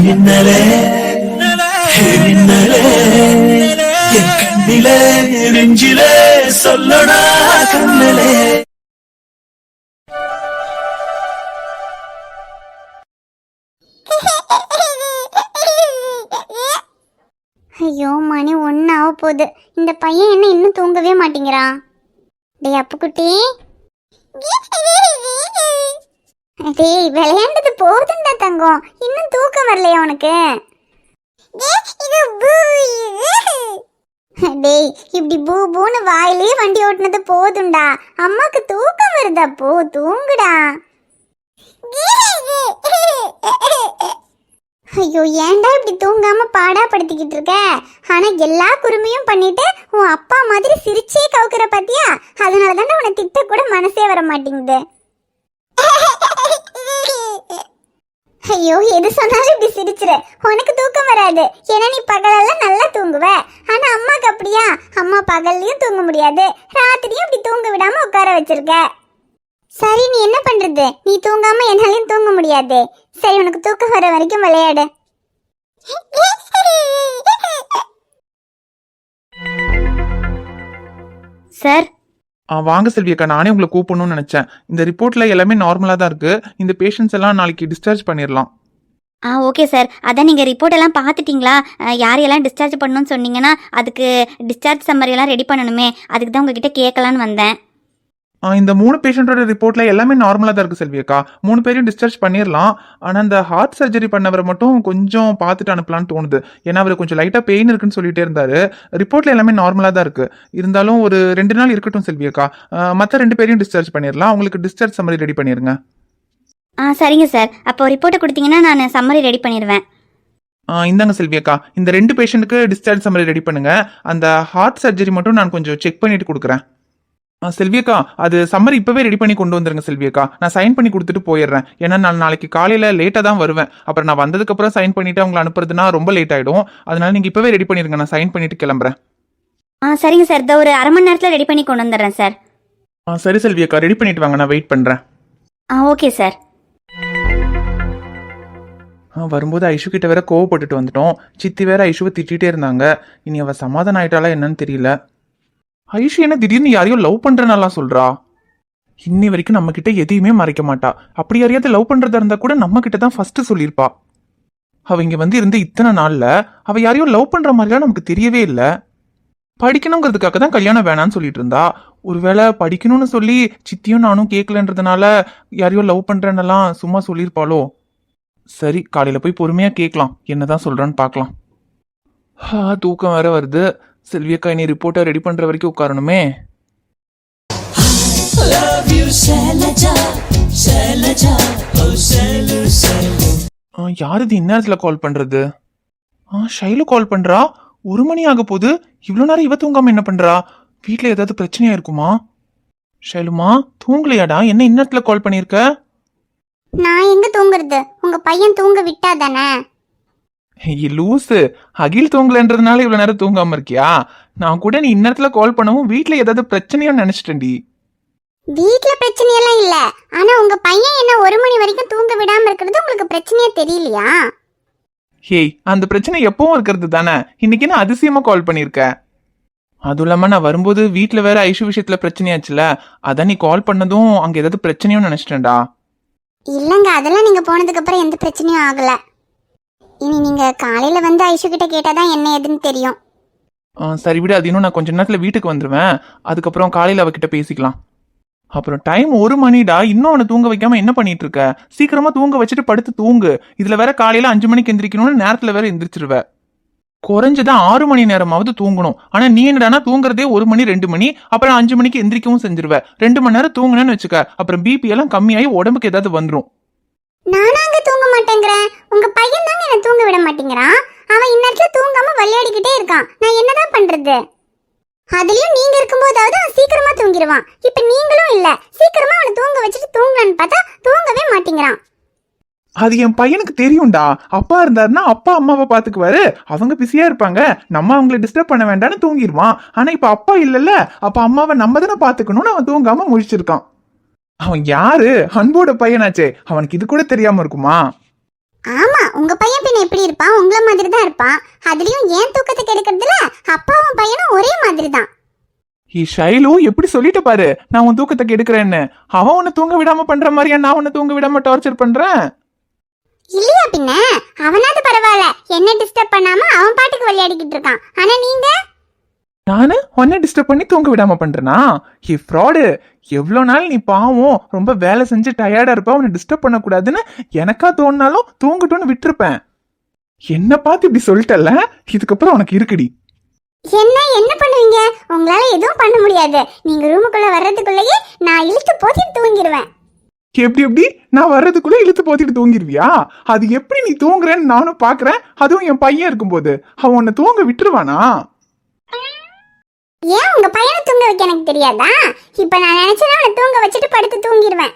மின்னலே மின்னலே என் கண்ணிலே நெஞ்சிலே சொல்லடா கண்ணலே. ஐயோ மணி 1 ஆக போகுது. இந்த பையன் என்ன இன்னும் தூங்கவே மாட்டேங்கிறான். டேய் அப்புக்குட்டி, டேய் விளையாண்டது போதுண்டா தங்கம், இன்னும் தூக்கம் வரலையா உனக்கு? டேய் இப்படி பூ பூன்னு வாயிலே வண்டி ஓட்டுனது போதுண்டா, அம்மாக்கு தூக்கம் வருதா, போ தூங்குடா. ஐயோ ஏன்டா இப்படி தூங்காம பாடா படுத்திக்கிட்டு இருக்க? ஆனா எல்லா குறுமையும் பண்ணிட்டு உன் அப்பா மாதிரி சிரிச்சே கவுக்குற பாத்தியா? அதனாலதான் உன்னை திட்ட கூட மனசே வர மாட்டேங்குது. ஐயோ எது சொன்னாலும் இப்படி சிரிச்சிரு, உனக்கு தூக்கம் வராது. ஏன்னா நீ பகலெல்லாம் நல்லா தூங்குவ. ஆனா அம்மாக்கு அப்படியா? அம்மா பகல்லையும் தூங்க முடியாது, ராத்திரியும் இப்படி தூங்க விடாம உட்கார வச்சிருக்க. சரி நீ என்ன பண்றது? நீ தூங்காம என்னாலையும் தூங்க முடியாது. சரி உனக்கு தூக்கம் வர வரைக்கும் விளையாடு. சார் வாங்க செல்வியக்கா, நானே உங்களை கூப்பிடணும்னு நினைச்சேன். இந்த ரிப்போர்ட்ல எல்லாமே நார்மலா தான் இருக்கு. இந்த பேஷண்ட்ஸ் எல்லாம் நாளைக்கு டிஸ்சார்ஜ் பண்ணிடலாம். Okay sir. அதான் நீங்கள் ரிப்போர்ட் எல்லாம் பார்த்துட்டிங்களா? யாரையெல்லாம் டிஸ்சார்ஜ் பண்ணணும்னு சொன்னீங்கன்னா அதுக்கு டிஸ்சார்ஜ் சம்மரி எல்லாம் ரெடி பண்ணணுமே, அதுக்கு தான் உங்ககிட்ட கேட்கலான்னு வந்தேன். இந்த 3 பேஷண்டோட ரிப்போர்ட்ல எல்லாமே நார்மலா தான் இருக்கு செல்வியக்கா. 3 பேரையும் டிஸ்சார்ஜ் பண்ணிடலாம். ஆனா இந்த ஹார்ட் சர்ஜரி பண்ணவரை மட்டும் கொஞ்சம் பார்த்துட்டு அனுப்பலான்னு தோணுது. ஏன்னா அவர் கொஞ்சம் லைட்டா பெயின் இருக்குன்னு சொல்லிட்டே இருந்தாரு. ரிப்போர்ட்ல எல்லாமே நார்மலா தான் இருக்கு. இருந்தாலும் ஒரு 2 நாள் இருக்கட்டும் செல்வியக்கா. மற்ற 2 பேரையும் டிஸ்சார்ஜ் பண்ணிடலாம். உங்களுக்கு டிஸ்சார்ஜ் சம்மரி ரெடி பண்ணிருங்க. சரிங்க சார். அப்போ ரிப்போர்ட்டை கொடுத்தீங்கன்னா நான் சம்மரி ரெடி பண்ணிடுவேன். இந்தாங்க செல்வியக்கா, இந்த 2 பேஷண்ட்டுக்கு டிஸ்சார்ஜ் சம்மரி ரெடி பண்ணுங்க. அந்த ஹார்ட் சர்ஜரி மட்டும் நான் கொஞ்சம் செக் பண்ணிட்டு கொடுக்குறேன். செல்வியக்கா, அது சம்மரி இப்பவே ரெடி பண்ணி கொண்டு வந்துருங்க செல்வியக்கா. நான் சைன் பண்ணி கொடுத்துட்டு போயிடுறேன். ஏன்னா நான் நாளைக்கு காலையில லேட்டா தான் வருவேன். அப்புறம் நான் வந்ததுக்கு அப்புறம் சைன் பண்ணிட்டு அவங்களை அனுப்புறதுனா ரொம்ப லேட் ஆயிடும். அதனால நீங்க இப்பவே ரெடி பண்ணிருங்க, நான் சைன் பண்ணிட்டு கிளம்புறேன். சரிங்க சார். இந்த ஒரு அரை மணி நேரத்தில் ரெடி பண்ணி கொண்டு வந்துடுறேன் சார். சரி செல்வியக்கா, ரெடி பண்ணிட்டு வாங்க, நான் வெயிட் பண்றேன். Okay sir. வரும்போது ஐஷு கிட்ட வேற கோவப்பட்டுட்டு வந்துட்டோம். சித்தி வேற ஐஷுவை திட்டிகிட்டே இருந்தாங்க. இனி அவ சமாதானம் ஆயிட்டாளா என்னன்னு தெரியல. ஐஷு என்ன திடீர்னு யாரையும் லவ் பண்றனாலாம் சொல்றா? இன்னி வரைக்கும் நம்ம கிட்ட எதையுமே மறைக்க மாட்டா. அப்படி யாரையாவது லவ் பண்றதா இருந்தா கூட நம்ம கிட்ட தான் ஃபர்ஸ்ட் சொல்லியிருப்பா. அவ இங்க வந்து இருந்து இத்தனை நாள்ல அவ யாரையும் லவ் பண்ற மாதிரிலாம் நமக்கு தெரியவே இல்லை. படிக்கணுங்கிறதுக்காக தான் கல்யாணம் வேணான்னு சொல்லிட்டு இருந்தா. ஒருவேளை படிக்கணும்னு சொல்லி சித்தியும் நானும் கேட்கலன்றதுனால யாரையோ லவ் பண்றேன்னெல்லாம் சும்மா சொல்லியிருப்பாளோ? சரி, காலையில போய் பொறுமையா கேட்கலாம், என்னதான் சொல்றான்னு பார்க்கலாம். தூக்கம் வேற வருது. செல்வியக்கா இனி ரிப்போர்ட்டை ரெடி பண்ற வரைக்கும் உட்காரணுமே. யாரு இது இந்நேரத்துல கால் பண்றது? ஷைலு கால் பண்றா. 1 மணி ஆக போகுது. இவ்வளவு நேரம் இவ தூங்காம என்ன பண்றா? வீட்டுல ஏதாவது பிரச்சனையா இருக்குமா? ஷைலுமா தூங்கலையாடா? என்ன இந்நேரத்துல கால் பண்ணிருக்க? நான் எங்க தூங்குறது? உங்க பையன் தூங்க விட்டா தானே. லூசு, அகில் தூங்கலன்றதுனால இவ்வளவு நேரம் தூங்காம இருக்கியா? நான் கூட நீ இந்நேரத்துல கால் பண்ணவும் வீட்டுல ஏதாவது பிரச்சனையா நினைச்சிட்டேன்டி. வீட்டுல பிரச்சனையெல்லாம் இல்ல. ஆனா உங்க பையன் என்ன 1 மணி வரைக்கும் தூங்க விடாம இருக்கிறது உங்களுக்கு பிரச்சனையா தெரியலையா? ஹேய், அந்த பிரச்சனை எப்பவும் இருக்கிறது தானே. இன்னைக்கு என்ன அதிசயமா கால் பண்ணிருக்க? அதுவும் இல்லாம நான் வரும்போது வீட்டுல வேற ஐஷு விஷயத்துல பிரச்சனையாச்சுல, அதான் நீ கால் பண்ணதும் அங்க ஏதாவது பிரச்சனையும் நினைச்சிட்டேன்டா. இல்லங்க, அதெல்லாம் நீங்க போனதுக்கு அப்புறம் எந்த பிரச்சனையும் ஆகல. இனி நீங்க காலையில வந்து ஐஷு கிட்ட கேட்டாதான் என்ன ஏதுன்னு தெரியும். சரி விடு, அது இன்னும் நான் கொஞ்ச நேரத்துல வீட்டுக்கு வந்துருவேன். அதுக்கப்புறம் காலையில அவகிட்ட பேசிக்கலாம். அப்புறம் டைம் 1 மணிடா, இன்னும் அவனை தூங்க வைக்காம என்ன பண்ணிட்டு இருக்க? சீக்கிரமா தூங்க வச்சுட்டு படுத்து தூங்கு. இதுல வேற காலையில 5 மணிக்கு எந்திரிக்கணும்னு நேரத்துல வேற எந்திரிச்சிருவ. குறைஞ்சதான் 6 மணி நேரமாவது தூங்கணும். ஆனா நீ என்னடானா தூங்குறதே 1 மணி 2 மணி, அப்புறம் 5 மணிக்கு எந்திரிக்கவும் செஞ்சிருவ. 2 மணி நேரம் தூங்குனேன்னு வச்சுக்க, அப்புறம் பிபி எல்லாம் கம்மியாகி உடம்புக்கு ஏதாவது வந்துடும். நானாங்க தூங்க மாட்டேங்கிறேன், உங்க பையன் தாங்க என்ன தூங்க விட மாட்டேங்கிறான். அவன் இந்நேரத்துல தூங்காம விளையாடிக்கிட்டே இருக்கான். நான் என்னதான் பண்றது? அதுலயும் நீங்க இருக்கும்போதாவது அவன் சீக்கிரமா தூங்கிடுவான். இப்ப நீங்களும் இல்ல, சீக்கிரமா அவனை தூங்க வச்சுட்டு தூங்கலான்னு பார்த்தா தூங்கவே மாட்டேங்கிறான். அது என் பையனுக்கு தெரியும்டா. அப்பா இருந்தாருன்னா அப்பா அம்மாவை பாத்துக்குவாரு, அவங்க பிஸியா இருப்பாங்க, நம்ம அவங்களை டிஸ்டர்ப் பண்ண வேண்டாம்னு தூங்கிடுவான். ஆனா இப்ப அப்பா இல்லல்ல, அப்ப அம்மாவை நம்ம தானே பாத்துக்கணும்னு அவன் தூங்காம முழிச்சிருக்கான். அவன் யாரு? அன்போட பையனாச்சே, அவனுக்கு இது கூட தெரியாம இருக்குமா? ஆமா, உங்க பையன் பின்ன எப்படி இருப்பான்? உங்கள மாதிரி தான் இருப்பான். அதுலயும் ஏன் தூக்கத்தை கெடுக்கிறதுல அப்பாவும் பையனும் ஒரே மாதிரி தான். ஷைலு எப்படி சொல்லிட்டு பாரு, நான் உன் தூக்கத்தை கெடுக்கிறேன்னு. அவன் உன்னை தூங்க விடாம பண்ற மாதிரியா நான் உன்னை தூங்க விடாம டார்ச்சர் பண்றேன்? இல்லையா பின்ன? அவனாவது பரவாயில்ல, என்ன டிஸ்டர்ப் பண்ணாம அவன் பாட்டுக்கு விளையாடிக்கிட்டு இருக்கான். ஆனா நீங்க? நானு உன்னை டிஸ்டர்ப் பண்ணி தூங்க விடாம பண்றேனா? ஃப்ராடு. எவ்வளோ நாள் நீ பாவம் ரொம்ப வேலை செஞ்சு டயர்டா இருப்ப, உன்னை டிஸ்டர்ப் பண்ணக்கூடாதுன்னு எனக்கா தோணுனாலும் தூங்கட்டும்னு விட்டுருப்பேன். என்ன பார்த்து இப்படி சொல்லிட்டல, இதுக்கப்புறம் உனக்கு இருக்குடி. என்ன பண்ணுவீங்க? உங்களால எதுவும் பண்ண முடியாது. நீங்க ரூமுக்குள்ள வர்றதுக்குள்ளேயே நான் இழுத்து போத்தி தூங்கிடுவேன். எப்படி நான் வர்றதுக்குள்ள இழுத்து போத்திட்டு தூங்கிடுவியா? அது எப்படி நீ தூங்குறேன்னு நானும் பாக்குறேன். அதுவும் என் பையன் இருக்கும்போது அவன் உன்னை தூங்க விட்டுருவானா? ஏன் உங்க பையனை தூங்க வைக்க எனக்கு தெரியாதா? இப்ப நான் நினைச்சேன்னா அவனை தூங்க வச்சுட்டு படுத்து தூங்கிடுவேன்.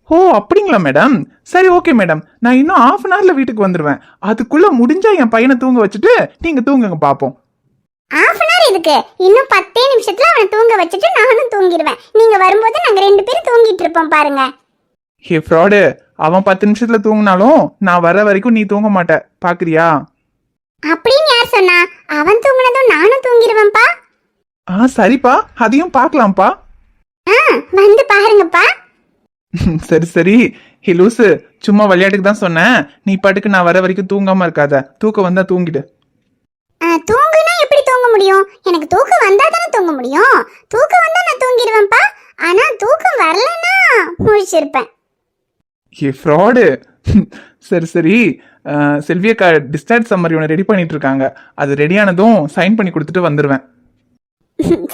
ஓ அப்படிங்களா மேடம்? சரி ஓகே மேடம், நான் இன்னும் ½ hourல வீட்டுக்கு வந்துடுவேன். அதுக்குள்ள முடிஞ்சா என் பையனை தூங்க வச்சுட்டு நீங்க தூங்குங்க பாப்போம். ½ hour இதுக்கு? இன்னும் 10 நிமிஷத்துல அவனை தூங்க வச்சுட்டு நானும் தூங்கிடுவேன். நீங்க வரும்போது நாங்க 2 பேரும் தூங்கிட்டு இருப்போம் பாருங்க. ஃப்ராடு. அவன் 10 நிமிஷத்துல தூங்கினாலும் நான் வர வரைக்கும் நீ தூங்க மாட்ட, பாக்குறியா? அப்படின்னு யார் சொன்னா? அவன் தூங்கினதும் நானும் தூங்கிடுவேன்ப்பா. சரிப்பா, அதையும் பார்க்கலாம்ப்பா. வந்து பாருங்கப்பா. சரி சரி. லூசு, சும்மா விளையாட்டுக்கு தான் சொன்னேன். நீ பாட்டுக்கு நான் வர வரைக்கும் தூங்காம இருக்காத. தூக்கம் வந்தா தூங்கிடு. தூங்குனா எப்படி தூங்க முடியும்? எனக்கு தூக்கம் வந்தா தானே தூங்க முடியும். தூக்கம் வந்தா நான் தூங்கிடுவேன்ப்பா. ஆனா தூக்கம் வரலன்னா முழிச்சிருப்பேன். ஃப்ராடு. சரி சரி. செல்வியக்கா டிஸ்சார்ஜ் சம்மரி ஒன்று ரெடி பண்ணிட்டு இருக்காங்க. அது ரெடியானதும் சைன் பண்ணி கொடுத்துட்டு வந்துடுவேன்.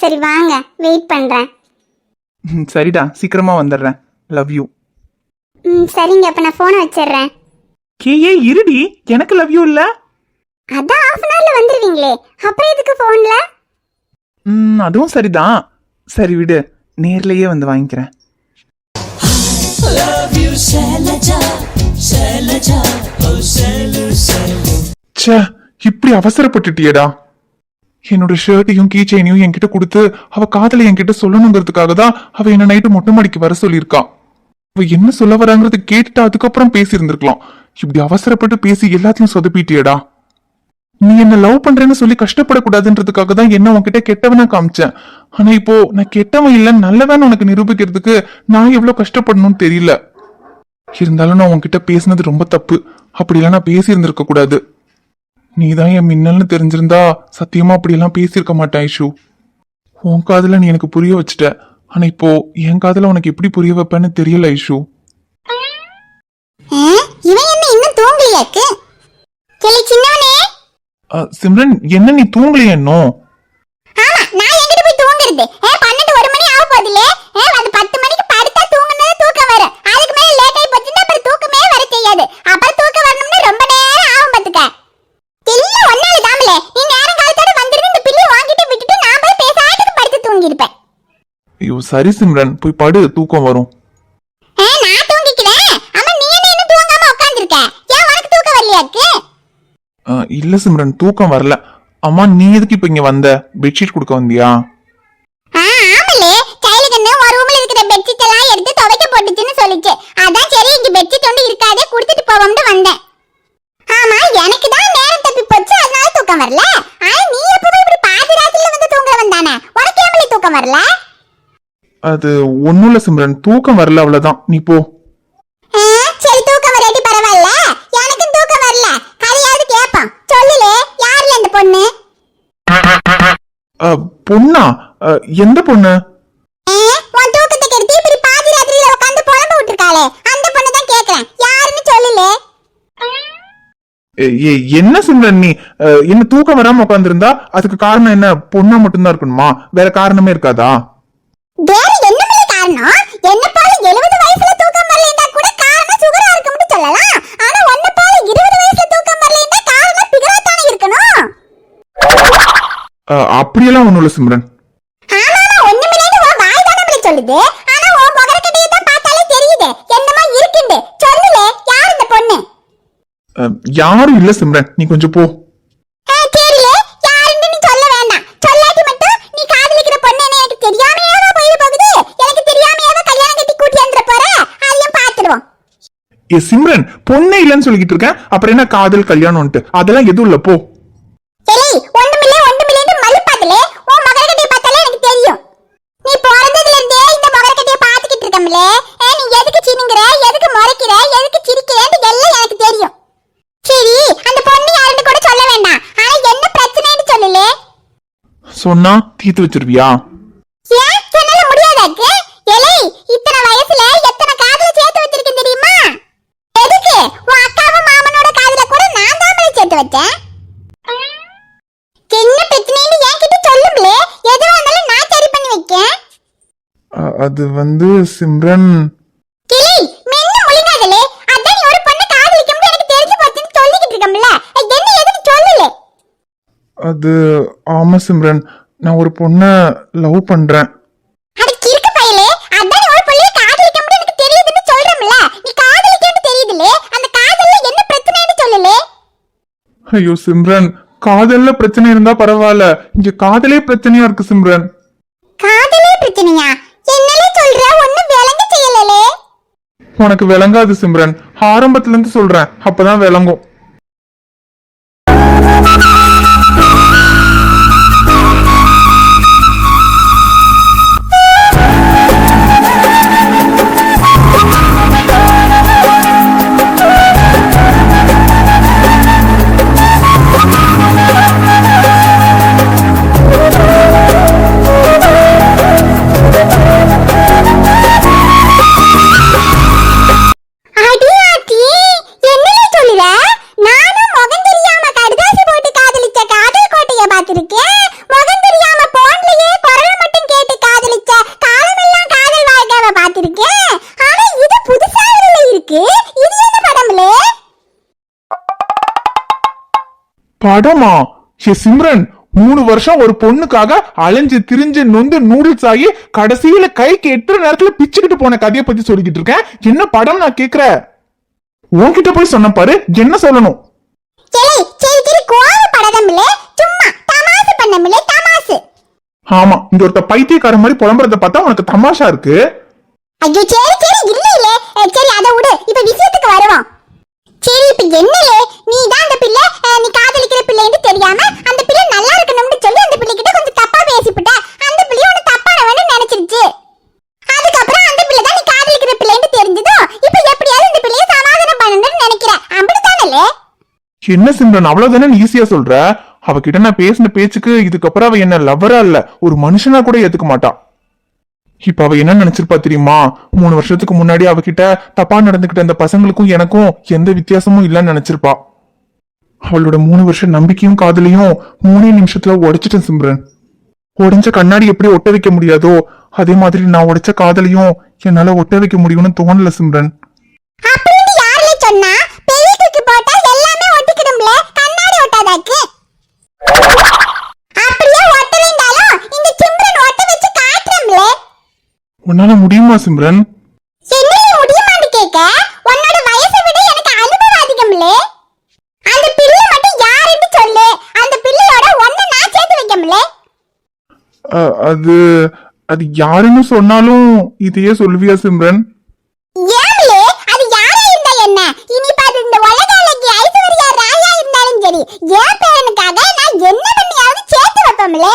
சரி வாங்க, வெயிட் பண்றேன். சரிடா, சீக்கிரமா வந்துடுறேன். Love you. சரிங்க, அப்ப நான் போனை வச்சிடுறேன். ஏ இருடி, எனக்கு லவ் யூ இல்ல? அதான் ½ hourல வந்துருவீங்களே, அப்புறம் எதுக்கு போன்ல? அதுவும் சரிதான். சரி விடு, நேர்லயே வந்து வாங்கிக்கிறேன். இப்படி அவசரப்பட்டுட்டியடா. என்னோட ஷர்ட்டையும் கீ செயினையும் என்கிட்ட கொடுத்து அவ காதலை என்கிட்ட சொல்லணுங்கிறதுக்காக தான் அவ என்ன நைட்டு மொட்டை மாடிக்கு வர சொல்லியிருக்கா. அவ என்ன சொல்ல வராங்கிறது கேட்டுட்டு அதுக்கப்புறம் பேசி இருந்திருக்கலாம். இப்படி அவசரப்பட்டு பேசி எல்லாத்தையும் சொதப்பிட்டியடா. நீ என்ன லவ் பண்றேன்னு சொல்லி கஷ்டப்படக்கூடாதுன்றதுக்காக தான் என்ன உன்கிட்ட கெட்டவனா காமிச்சேன். ஆனா இப்போ நான் கெட்டவன் இல்ல நல்லவன் உனக்கு நிரூபிக்கிறதுக்கு நான் எவ்வளவு கஷ்டப்படணும்னு தெரியல. இருந்தாலும் நான் உன்கிட்ட பேசினது ரொம்ப தப்பு. அப்படிலாம் நான் பேசி இருந்திருக்க கூடாது. நீதான் என் மின்னல்னு தெரிஞ்சிருந்தா சத்தியமா அப்படியெல்லாம் பேசியிருக்க மாட்டேன் ஐஷு. உன் காதுல நீ எனக்கு புரிய வச்சுட்ட. ஆனா இப்போ என் காதுல உனக்கு எப்படி புரிய வைப்பேன்னு தெரியல ஐஷு. இவன் என்ன இன்னும் தூங்கலையாக்கு? சின்னவனே. சிம்ரன், என்ன நீ தூங்கலையா இன்னும்? ஆமா, நான் எங்கிட்ட போய் தூங்குறது? 12 1 மணி ஆக போகுதுல. அது 10 மணிக்கு படுத்தா தூங்குனது தூக்கம் வரும். அதுக்கு மேல லேட் ஆயி போச்சுன்னா அப்புறம் தூக்கமே வர செய்யாது. அப்புறம் தூக்கம் வரணும்னா ரொம்ப நேரம் ஆகும் பாத்துக்க. எல்லாம் ஒன்னால தாமலே. நீ நேரம் காலத்தோட வந்துருங்க, இந்த பிள்ளை வாங்கிட்டு விட்டுட்டு நான் போய் பேசாட்டுக்கு படுத்து தூங்கிருப்பேன். ஐயோ சரி சிம்ரன், போய் படு, தூக்கம் வரும். நான் தூங்கிக்கிறேன். ஆமா, நீ என்ன இன்னும் தூங்காம உட்கார்ந்திருக்க? ஏன் உனக்கு தூக்கம் வரலையாக்கு? இல்ல சிம்ரன், தூக்கம் வரல. அம்மா நீ எதுக்கு இப்ப இங்க வந்த? பெட்ஷீட் கொடுக்க வந்தியா? ஆமலே, கையில கண்ணு ஒரு ரூம்ல இருக்கிற பெட்ஷீட் எல்லாம் எடுத்து துவைக்க போட்டுச்சுன்னு சொல்லிச்சு. அதான் சரி இங்க பெட்ஷீட் ஒன்று இருக்காதே, கொடுத்துட்டு போவோம்னு வந்தேன். ஆமா, எனக்கு தான் நேரம் தப்பி போச்சு, அதனால தூக்கம் வரல. ஆனா நீ எப்பவும் இப்படி பாதி ராத்திரில வந்து தூங்குறவன் தானே, உனக்கு ஏன் தூக்கம் வரல? அது ஒண்ணும் இல்ல சிம்ரன், தூக்கம் வரல அவ்வளவுதான். நீ போ. சரி, தூக்கம் வராட்டி பரவாயில்ல, எனக்கும் தூக்கம் வரல. கதையாவது கேட்பான். சொல்லுலே, யாருல இந்த பொண்ணு? பொண்ணா? எந்த பொண்ணு? உன் தூக்கத்தை கெடுத்து இப்படி பாதி ராத்திரில உட்கார்ந்து புலம்ப விட்டுருக்காளே, அந்த பொண்ணு தான் கேக்குறேன். யாருன்னு சொல்லுலே. என்ன சிம்ரன் நீ? என்ன தூக்கம் வராம உட்காந்துருந்தா அதுக்கு காரணம் என்ன? பொண்ணா மட்டும்தான் இருக்கணுமா? வேற காரணமே இருக்காதா? வேற என்னமே காரணம்? என்ன போல 70 வயசுல தூக்கம் வரலைன்னா கூட காரணம் சுகரா இருக்கும்னு சொல்லலாம். ஆனா உன்ன போல 20 வயசுல தூக்கம் வரலைன்னா காரணம் பிகரா தானே இருக்கணும். அப்படியெல்லாம் ஒண்ணும் இல்ல சிம்ரன். ஆமா, ஒண்ணுமில்லைன்னு உன் வாய் தானே நம்மள சொல்லுது. ஆனா உன் முகரக்கட்டையை தான் பார்த்தாலே தெரியுது என்னமா இருக்குன்னு. சொல்லுலே, யார் இந்த பொண்ணு? யாரும் இல்ல சிம்ரன், நீ கொஞ்சம் போ. தெரியல, யாருன்னு நீ சொல்ல வேண்டாம். சொல்லாட்டி மட்டும் நீ காதலிக்கிற பொண்ணு என்ன எனக்கு தெரியாமையாவா போயிட போகுது? எனக்கு தெரியாமையாவா கல்யாணம் கட்டி கூட்டி வந்துற போற? அதையும் பாத்துடுவோம். சிம்ரன் பொண்ணே இல்லைன்னு சொல்லிக்கிட்டு இருக்கேன், அப்புறம் என்ன காதல் கல்யாணம்ட்டு? அதெல்லாம் எதுவும் இல்ல போ. ஏய் ஒண்ணுமில்லைன்னு மல்லுப்பாத்தலே உன் மகள்கிட்ட பார்த்தாலே எனக்கு தெரியும். நீ பிறந்ததுல இருந்தே இந்த மகள்கிட்ட பாத்துக்கிட்டு இருக்கம்ல. நீ எதுக்கு சினுங்கற, எதுக்கு முறைக்கிற, எதுக்கு சிரிக்கிறேன்னு எல்லாம் எனக்கு தெரியும். சரி அந்த பொண்ணு யாருன்னு கூட சொல்ல வேண்டாம், ஆனா என்ன பிரச்சனைன்னு சொல்லலே. சொன்னா தீத்து வச்சிருவியா? ஏன் என்னால முடியாதாக்கு? ஏலே இத்தனை வயசுல எத்தனை காதல சேர்த்து வச்சிருக்கேன் தெரியுமா? எதுக்கு உன் அக்காவும் மாமனோட காதல கூட நான் தான் சேர்த்து வச்சேன். என்ன பிரச்சனைன்னு என்கிட்ட சொல்லுங்களே, எதுவா இருந்தாலும் நான் சரி பண்ணி வைக்கேன். அது வந்து சிம்ரன், கிளி மென்ன முழிங்காதலே. அதான் நீ ஒரு பொண்ணு காதலிக்கும்போது எனக்கு தெரிஞ்சு போச்சுன்னு சொல்லிக்கிட்டு இருக்கம்ல, என்ன எதுக்கு சொல்லல? அது ஆமா சிம்ரன், நான் ஒரு பொண்ண லவ் பண்றேன். அட கிறுக்கு பயலே, அதான் நீ ஒரு பொண்ணு காதலிக்கும்போது எனக்கு தெரியுதுன்னு சொல்றம்ல, நீ காதலிக்கேன்னு தெரியுதுலே, அந்த காதல்ல என்ன பிரச்சனைன்னு சொல்லலே. ஐயோ சிம்ரன், காதல்ல பிரச்சனை இருந்தா பரவாயில்ல, இங்க காதலே பிரச்சனையா இருக்கு சிம்ரன். காதலே பிரச்சனையா? என்னலே சொல்ற? ஒண்ணும் விளங்க செய்யலலே. உனக்கு விளங்காது சிம்ரன், ஆரம்பத்துல இருந்து சொல்றேன், அப்பதான் விளங்கும். அடியாத்தி, என்னலே சொல்லுற? நானும் முகம் தெரியாம கடுதாசி போட்டு காதலிச்ச காதல் கோட்டைய பார்த்திருக்கேன். முகம் தெரியாம போன்லயே குரல் மட்டும் கேட்டு காதலிச்ச காலமெல்லாம் காதல் வாழ்க்கைய பார்த்திருக்கேன். ஆனா இது புதுசா இருக்கு. இது என்ன படம்லே? படமா? சிம்ரன், 3 வருஷம் ஒரு பொண்ணுக்காக அலைஞ்சு திரிஞ்சு நொந்து நூடுல்ஸ் ஆகி கடைசியில கைக்கு எட்டுற நேரத்துல பிச்சுக்கிட்டு போன கதையை பத்தி சொல்லிக்கிட்டு இருக்கேன். என்ன படம் நான் கேக்குற? உன்கிட்ட போய் சொன்ன பாரு, என்ன சொல்லணும்? சரி சரி சரி, கோவப்படாதம்லே, சும்மா தமாசு பண்ணம்லே, தமாசு. ஆமா, இந்த ஒருத்த பைத்தியக்கார மாதிரி புலம்புறத பார்த்தா உனக்கு தமாஷா இருக்கு. ஐயோ சரி சரி, இல்ல இல்ல, சரி அதை விடு, இப்ப விஷயத்துக்கு வருவோம். சரி இப்ப என்னலே, நீ தான் அந்த பிள்ளை, நீ காதலிக்கிற பிள்ளைன்னு தெரியாம அந்த பிள்ளை நல்லா இருக்கணும்னு சொல்லி அந்த பிள்ளை கிட்ட கொஞ்சம் தப்பா பேசிவிட்ட. அந்த பிள்ளை உன்னை தப்பானவன்னு நினைச்சிருச்சு. அதுக்கப்புறம் அந்த பிள்ளை தான் நீ காதலிக்கிற பிள்ளைன்னு தெரிஞ்சதோ, இப்ப எப்படியாவது இந்த பிள்ளைய சமாதானம் பண்ணணும்னு நினைக்கிறேன், அப்படித்தானே? என்ன சிம்ரன், அவ்வளவுதானே ஈஸியா சொல்ற? அவகிட்ட நான் பேசின பேச்சுக்கு இதுக்கப்புறம் அவ என்ன லவ்வரா இல்ல, ஒரு மனுஷனா கூட ஏத்துக்க மாட்டா. இப்ப அவ என்ன நினைச்சிருப்பா தெரியுமா? 3 வருஷத்துக்கு முன்னாடி அவகிட்ட தப்பா நடந்துகிட்ட அந்த பசங்களுக்கும் எனக்கும் எந்த வித்தியாசமும் இல்லைன்னு நினைச்சிருப்பா. அவளோட 3 வருஷம் நம்பிக்கையும் காதலையும் 3 நிமிஷத்துல உடைச்சிட்டேன் சிம்ரன். உடைஞ்ச கண்ணாடி எப்படி ஒட்ட வைக்க முடியாதோ அதே மாதிரி நான் உடைச்ச காதலையும் என்னால ஒட்ட வைக்க முடியும்னு தோணல சிம்ரன். அப்படின்னு யாரே சொன்னா? பெரிய தூக்கி போட்டா எல்லாமே ஒட்டிக்கிடும்ல, கண்ணாடி ஒட்டாதாக்கு. அப்படியே ஒட்ட வேண்டாலும் இந்த சிம்ரன் ஒட்ட வச்சு காட்டுறம்ல. உன்னால முடியுமா சிம்ரன்? என்னைய முடியுமான்னு கேட்க, உன்னோட வயசை விட எனக்கு அனுபவம் அதிகம்லே. அந்த பிள்ளை மட்டும் யாருன்னு சொல்லு, அந்த பிள்ளையோட ஒன்ன நான் சேர்த்து வைக்கம்ல. அது அது யாருன்னு சொன்னாலும் இதையே சொல்லுவியா சிம்ரன்? ஏம்லே, அது யாரா இருந்தா என்ன? இனி பாரு, இந்த உலக அழகி ஐஸ்வர்யா ராயா இருந்தாலும் சரி, என் பேரனுக்காக நான் என்ன பண்ணியாவது சேர்த்து வைப்பம்லே.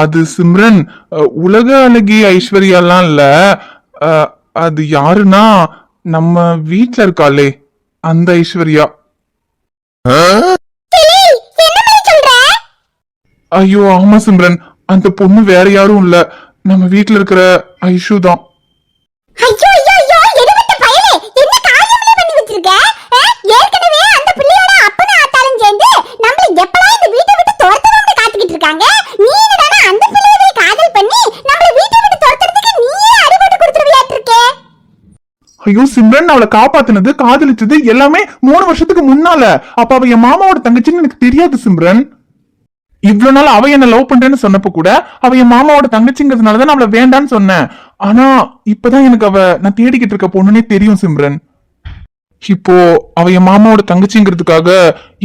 அது சிம்ரன், உலக அழகி ஐஸ்வர்யாலாம் இல்ல. அது யாருன்னா நம்ம வீட்ல இருக்காளே அந்த ஐஸ்வர்யா. ஐயோ ஆமா சிம்ரன், அந்த பொண்ணு வேற யாரும் இல்ல, நம்ம வீட்ல இருக்கிற ஐஷு தான். ஐயோ ஐயோ ஐயோ, எடுபட்ட பயலே, என்ன காரியம்லே பண்ணி வச்சிருக்க? ஏற்கனவே அந்த பிள்ளையோட அப்பனும் ஆத்தாலும் சேர்ந்து நம்மள எப்பளா இந்த வீட்டை விட்டு துரத்தணும்னு காத்துக்கிட்டு இருக்காங்க. நீ என்னடா அந்த பிள்ளையவே காதல் பண்ணி நம்மள வீட்டை விட்டு துரத்துறதுக்கு நீயே அடிபட்டு கொடுத்துருவியாட்டு இருக்கே. ஐயோ சிம்ரன், அவளை காப்பாத்துனது காதலிச்சது எல்லாமே 3 வருஷத்துக்கு முன்னால. அப்ப அவ என் மாமாவோட தங்கச்சின்னு எனக்கு தெரியாது சிம்ரன். இவ்வளவு நாள் அவ என்ன லவ் பண்றேன்னு சொன்னப்ப கூட அவ என் மாமாவோட தங்கச்சிங்கிறதுனாலதான் அவளை வேண்டான்னு சொன்னேன். ஆனா இப்பதான் எனக்கு நான் தேடிக்கிட்டு இருக்க பொண்ணுன்னே தெரியும் சிம்ரன். இப்போ அவ என் மாமாவோட தங்கச்சிங்கிறதுக்காக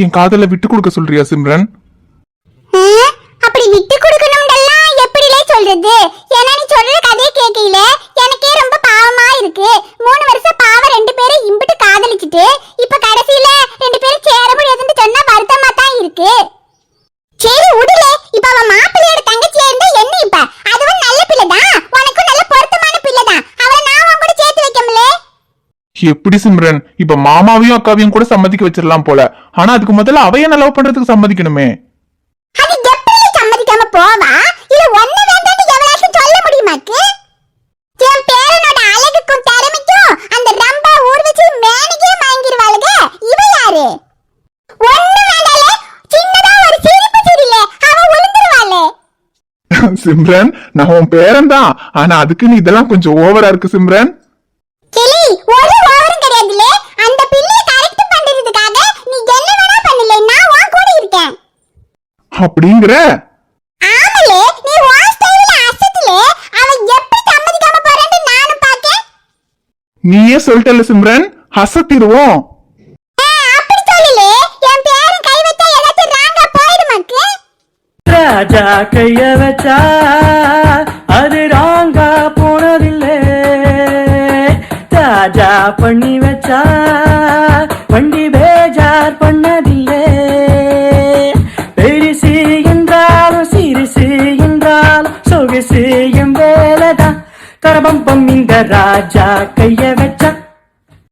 என் காதலை விட்டு கொடுக்க சொல்றியா சிம்ரன்? அப்படி விட்டு கொடுக்கணும்டெல்லாம் எப்படிலே சொல்றது? ஏன்னா நீ சொல்ற கதையை கேட்கல எனக்கே ரொம்ப பாவமா இருக்கு. 3 வருஷம் எப்படி சிம்ரன், இப்ப மாமாவையும் அக்காவையும் கூட சம்மதிக்க வச்சிடலாம் போல. ஆனா அதுக்கு முதல்ல அவ என்ன லவ் பண்றதுக்கு சம்மதிக்கணுமே. அது எப்படி சம்மதிக்காம போவா? இல்ல ஒண்ணு வேண்டாம்னு எவளாச்சும் சொல்ல முடியுமாக்கு? என் பேரனோட அழகுக்கும் திறமைக்கும் அந்த ரம்பா ஊர்வசி மேனிக்கே மயங்கிருவாளுக. இவ யாரு? ஒண்ணு வேண்டாலே, சின்னதா ஒரு சிரிப்பு சிரிலே, அவ உளுந்துருவாளே. சிம்ரன், நான் உன் பேரன் தான். ஆனா அதுக்கு நீ இதெல்லாம் கொஞ்சம் ஓவரா இருக்கு சிம்ரன். கிளி, ஒரு ஓவரும் கிடையாதுலே. அந்த பிள்ளையை கரெக்ட் பண்றதுக்காக நீ என்ன வேணா பண்ணல, நான் உன் கூட இருக்கேன். அப்படிங்கிற? ஆமலே, நீ உன் ஸ்டைல்ல அசத்துலே. அவ எப்படி சம்மதிக்காம போறான்னு நானும் பாக்கேன். நீயே சொல்லிட்டல சிம்ரன், ஹசத்திடுவோம். அப்படி சொல்லலே, என் பேரன் கை வச்சா ஏதாச்சும் ராங்கா போயிடுமாக்கு? ராஜா கைய வச்சா அது ராங்கா போனதில்லை, ராஜா பண்ணி வச்சா வண்டி பேஜார் பண்ணதில்லை. பெரிசு என்றாலும் சிறுசு என்றாலும் சொகுசு என் வேலைதான். கரபம்பம் இந்த ராஜா கைய வச்சா